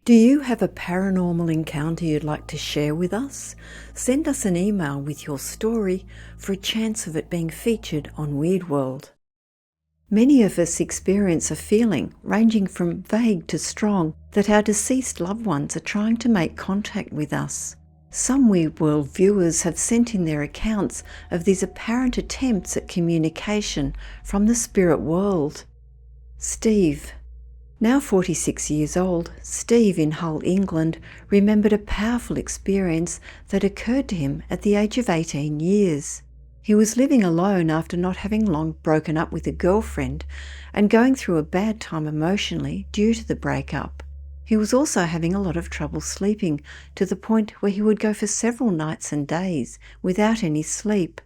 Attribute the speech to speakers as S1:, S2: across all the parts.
S1: Do you have a paranormal encounter you'd like to share with us? Send us an email with your story for a chance of it being featured on Weird World. Many of us experience a feeling, ranging from vague to strong, that our deceased loved ones are trying to make contact with us. Some Weird World viewers have sent in their accounts of these apparent attempts at communication from the spirit world. Steve. Now 46 years old, Steve in Hull, England, remembered a powerful experience that occurred to him at the age of 18 years. He was living alone after not having long broken up with a girlfriend and going through a bad time emotionally due to the breakup. He was also having a lot of trouble sleeping, to the point where he would go for several nights and days without any sleep.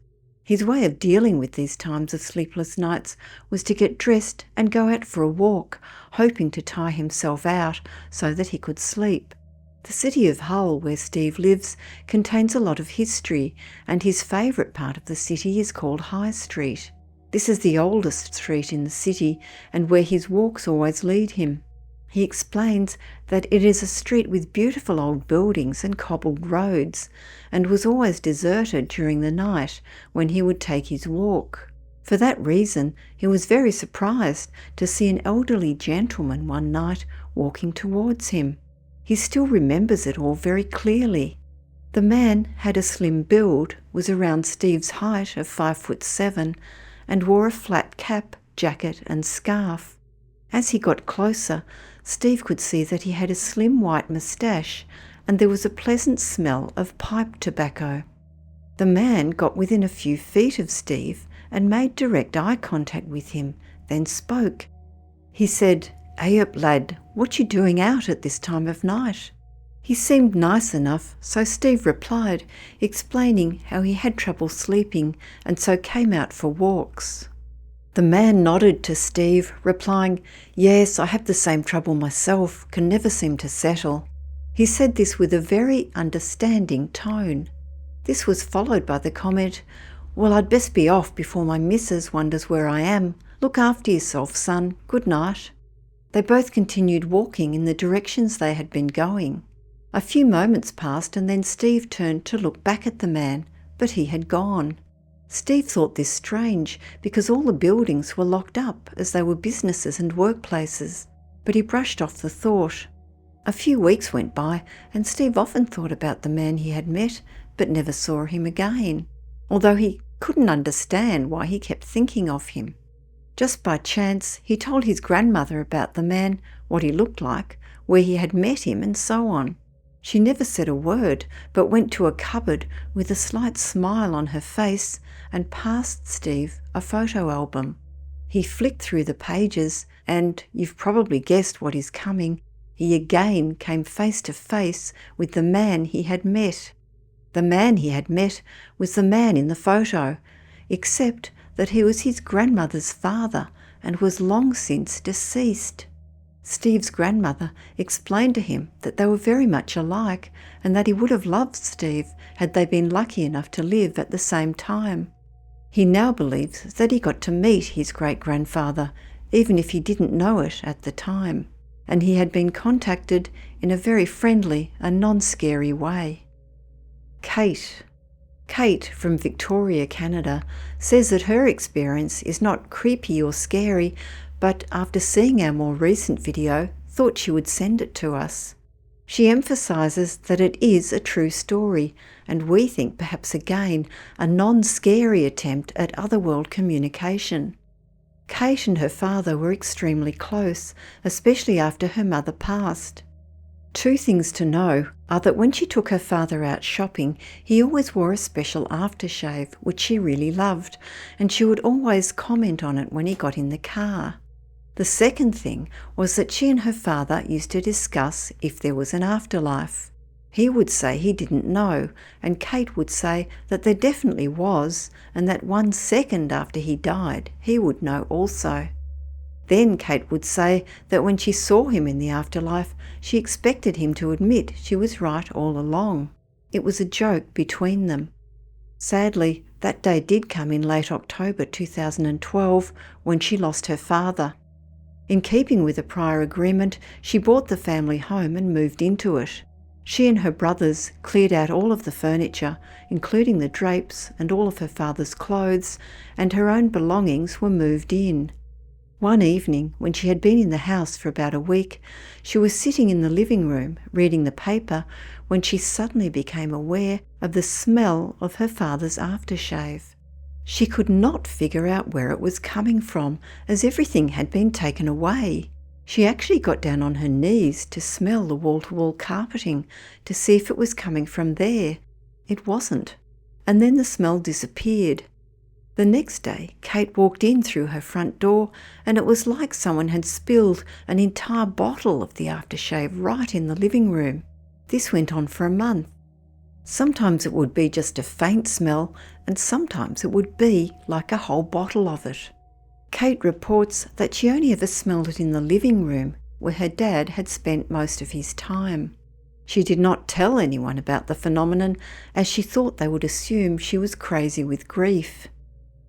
S1: His way of dealing with these times of sleepless nights was to get dressed and go out for a walk, hoping to tire himself out so that he could sleep. The city of Hull, where Steve lives, contains a lot of history, and his favourite part of the city is called High Street. This is the oldest street in the city and where his walks always lead him. He explains that it is a street with beautiful old buildings and cobbled roads, and was always deserted during the night when he would take his walk. For that reason, he was very surprised to see an elderly gentleman one night walking towards him. He still remembers it all very clearly. The man had a slim build, was around Steve's height of 5'7", and wore a flat cap, jacket and scarf. As he got closer, Steve could see that he had a slim white moustache, and there was a pleasant smell of pipe tobacco. The man got within a few feet of Steve and made direct eye contact with him, then spoke. He said, "Hey up, lad, what you doing out at this time of night?" He seemed nice enough, so Steve replied, explaining how he had trouble sleeping and so came out for walks. The man nodded to Steve, replying, "Yes, I have the same trouble myself, can never seem to settle." He said this with a very understanding tone. This was followed by the comment, "Well, I'd best be off before my missus wonders where I am. Look after yourself, son. Good night." They both continued walking in the directions they had been going. A few moments passed and then Steve turned to look back at the man, but he had gone. Steve thought this strange because all the buildings were locked up as they were businesses and workplaces, but he brushed off the thought. A few weeks went by and Steve often thought about the man he had met but never saw him again, although he couldn't understand why he kept thinking of him. Just by chance, he told his grandmother about the man, what he looked like, where he had met him and so on. She never said a word, but went to a cupboard with a slight smile on her face and passed Steve a photo album. He flicked through the pages and, you've probably guessed what is coming, he again came face to face with the man he had met. The man he had met was the man in the photo, except that he was his grandmother's father and was long since deceased. Steve's grandmother explained to him that they were very much alike and that he would have loved Steve had they been lucky enough to live at the same time. He now believes that he got to meet his great-grandfather, even if he didn't know it at the time, and he had been contacted in a very friendly and non-scary way. Kate from Victoria, Canada, says that her experience is not creepy or scary, but after seeing our more recent video, thought she would send it to us. She emphasises that it is a true story, and we think perhaps again a non-scary attempt at otherworld communication. Kate and her father were extremely close, especially after her mother passed. Two things to know are that when she took her father out shopping, he always wore a special aftershave, which she really loved, and she would always comment on it when he got in the car. The second thing was that she and her father used to discuss if there was an afterlife. He would say he didn't know, and Kate would say that there definitely was, and that 1 second after he died, he would know also. Then Kate would say that when she saw him in the afterlife, she expected him to admit she was right all along. It was a joke between them. Sadly, that day did come in late October 2012 when she lost her father. In keeping with a prior agreement, she bought the family home and moved into it. She and her brothers cleared out all of the furniture, including the drapes and all of her father's clothes, and her own belongings were moved in. One evening, when she had been in the house for about a week, she was sitting in the living room reading the paper when she suddenly became aware of the smell of her father's aftershave. She could not figure out where it was coming from, as everything had been taken away. She actually got down on her knees to smell the wall-to-wall carpeting to see if it was coming from there. It wasn't. And then the smell disappeared. The next day, Kate walked in through her front door, and it was like someone had spilled an entire bottle of the aftershave right in the living room. This went on for a month. Sometimes it would be just a faint smell, and sometimes it would be like a whole bottle of it. Kate reports that she only ever smelled it in the living room, where her dad had spent most of his time. She did not tell anyone about the phenomenon, as she thought they would assume she was crazy with grief.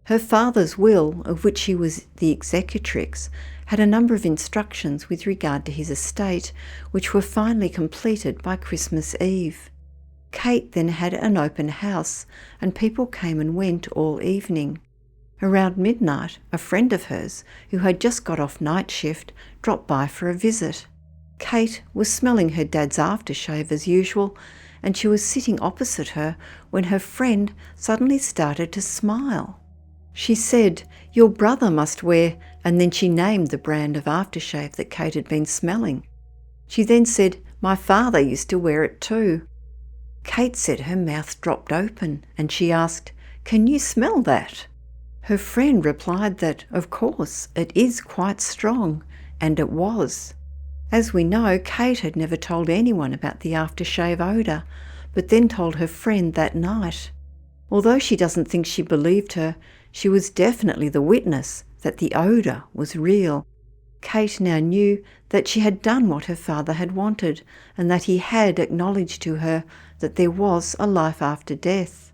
S1: Her father's will, of which she was the executrix, had a number of instructions with regard to his estate, which were finally completed by Christmas Eve. Kate then had an open house, and people came and went all evening. Around midnight, a friend of hers, who had just got off night shift, dropped by for a visit. Kate was smelling her dad's aftershave as usual, and she was sitting opposite her when her friend suddenly started to smile. She said, "Your brother must wear," and then she named the brand of aftershave that Kate had been smelling. She then said, "My father used to wear it too." Kate said her mouth dropped open, and she asked, "Can you smell that?" Her friend replied that, of course, it is quite strong, and it was. As we know, Kate had never told anyone about the aftershave odour, but then told her friend that night. Although she doesn't think she believed her, she was definitely the witness that the odour was real. Kate now knew that she had done what her father had wanted, and that he had acknowledged to her that there was a life after death.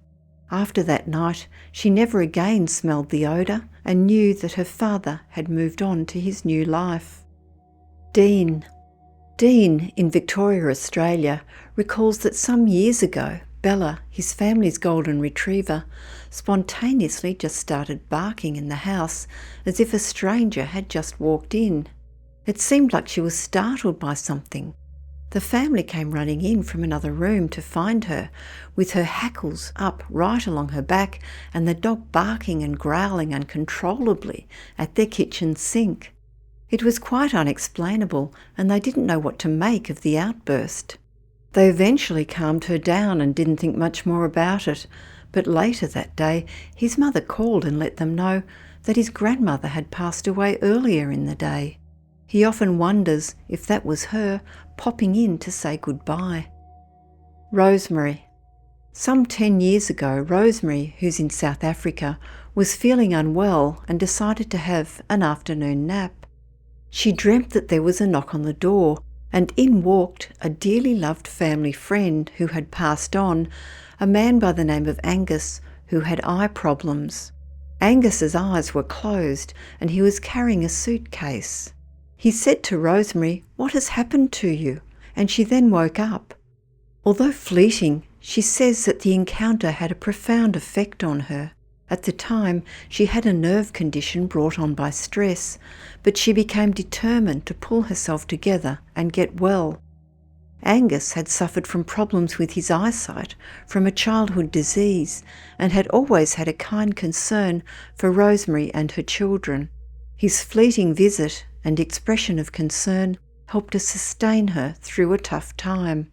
S1: After that night, she never again smelled the odour and knew that her father had moved on to his new life. Dean in Victoria, Australia, recalls that some years ago, Bella, his family's golden retriever, spontaneously just started barking in the house as if a stranger had just walked in. It seemed like she was startled by something. The family came running in from another room to find her, with her hackles up right along her back and the dog barking and growling uncontrollably at their kitchen sink. It was quite unexplainable, and they didn't know what to make of the outburst. They eventually calmed her down and didn't think much more about it, but later that day his mother called and let them know that his grandmother had passed away earlier in the day. He often wonders if that was her popping in to say goodbye. Rosemary. Some 10 years ago, Rosemary, who's in South Africa, was feeling unwell and decided to have an afternoon nap. She dreamt that there was a knock on the door, and in walked a dearly loved family friend who had passed on, a man by the name of Angus, who had eye problems. Angus's eyes were closed, and he was carrying a suitcase. He said to Rosemary, "What has happened to you?" and she then woke up. Although fleeting, she says that the encounter had a profound effect on her. At the time, she had a nerve condition brought on by stress, but she became determined to pull herself together and get well. Angus had suffered from problems with his eyesight from a childhood disease and had always had a kind concern for Rosemary and her children. His fleeting visit and expression of concern helped to sustain her through a tough time.